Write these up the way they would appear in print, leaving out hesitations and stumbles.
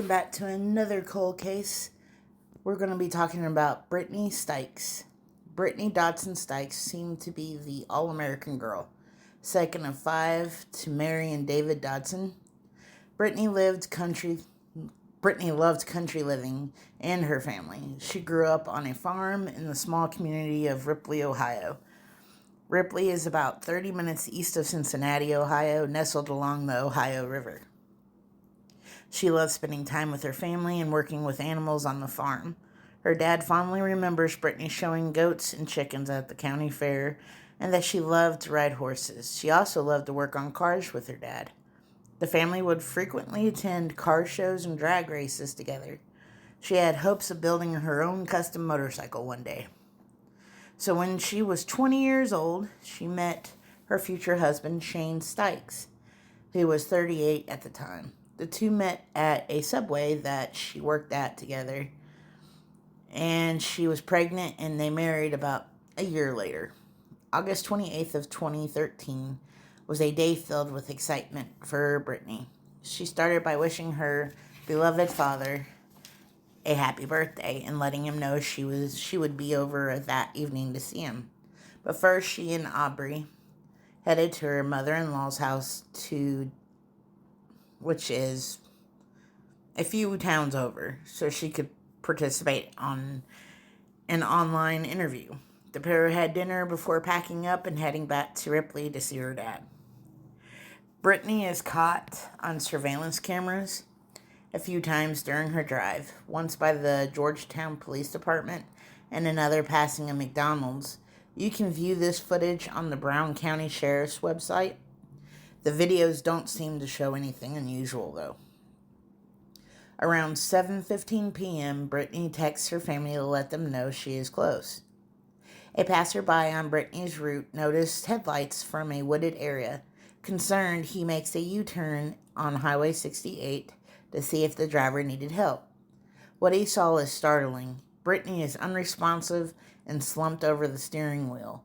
back to another cold case. We're going to be talking about Brittany Stykes. Brittany Dodson Stykes seemed to be the all-American girl, second of five to Mary and David Dodson. Brittany loved country living and her family. She grew up on a farm in the small community of Ripley, Ohio. Ripley is about 30 minutes east of Cincinnati, Ohio, nestled along the Ohio River. She loved spending time with her family and working with animals on the farm. Her dad fondly remembers Brittany showing goats and chickens at the county fair, and that she loved to ride horses. She also loved to work on cars with her dad. The family would frequently attend car shows and drag races together. She had hopes of building her own custom motorcycle one day. So when she was 20 years old, she met her future husband, Shane Stykes, who was 38 at the time. The two met at a Subway that she worked at together, and she was pregnant, and they married about a year later. August 28th of 2013 was a day filled with excitement for Brittany. She started by wishing her beloved father a happy birthday and letting him know she would be over that evening to see him. But first, she and Aubrey headed to her mother-in-law's house, which is a few towns over, so she could participate on an online interview. The pair had dinner before packing up and heading back to Ripley to see her dad. Brittany is caught on surveillance cameras a few times during her drive, once by the Georgetown Police Department and another passing a McDonald's. You can view this footage on the Brown County Sheriff's website. The videos don't seem to show anything unusual, though. Around 7:15 p.m., Brittany texts her family to let them know she is close. A passerby on Brittany's route noticed headlights from a wooded area. Concerned, he makes a U-turn on Highway 68 to see if the driver needed help. What he saw is startling. Brittany is unresponsive and slumped over the steering wheel,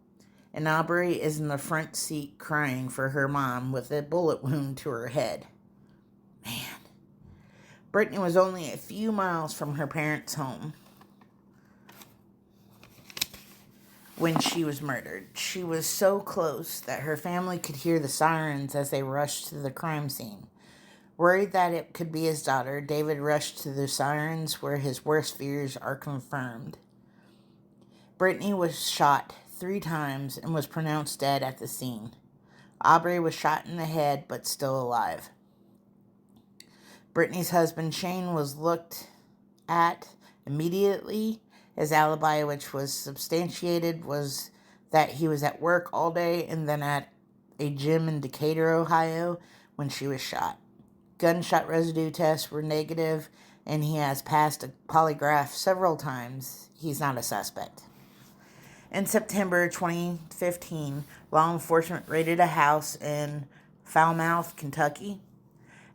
and Aubrey is in the front seat crying for her mom with a bullet wound to her head. Man. Brittany was only a few miles from her parents' home when she was murdered. She was so close that her family could hear the sirens as they rushed to the crime scene. Worried that it could be his daughter, David rushed to the sirens where his worst fears are confirmed. Brittany was shot 3 times and was pronounced dead at the scene. Aubrey was shot in the head but still alive. Brittany's husband, Shane, was looked at immediately. His alibi, which was substantiated, was that he was at work all day and then at a gym in Decatur, Ohio, when she was shot. Gunshot residue tests were negative, and he has passed a polygraph several times. He's not a suspect. In September 2015, law enforcement raided a house in Falmouth, Kentucky,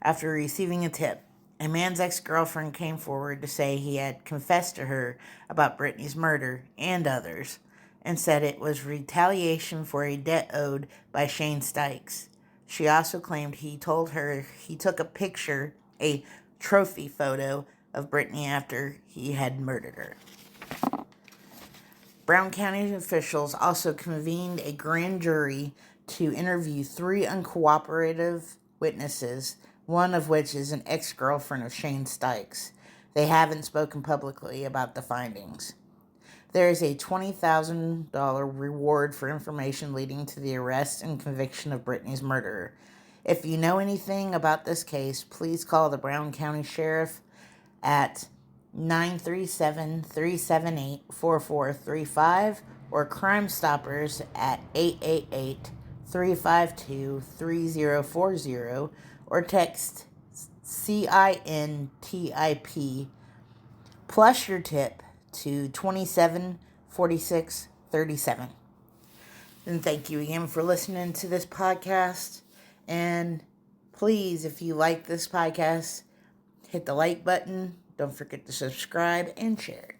after receiving a tip. A man's ex-girlfriend came forward to say he had confessed to her about Brittany's murder and others, and said it was retaliation for a debt owed by Shane Stykes. She also claimed he told her he took a trophy photo of Brittany after he had murdered her. Brown County officials also convened a grand jury to interview 3 uncooperative witnesses, one of which is an ex-girlfriend of Shane Stykes. They haven't spoken publicly about the findings. There is a $20,000 reward for information leading to the arrest and conviction of Brittany's murderer. If you know anything about this case, please call the Brown County Sheriff at 937-378-4435 or Crime Stoppers at 888-352-3040 or text CINTIP plus your tip to 274637. And thank you again for listening to this podcast. And please, if you like this podcast, hit the like button. Don't forget to subscribe and share.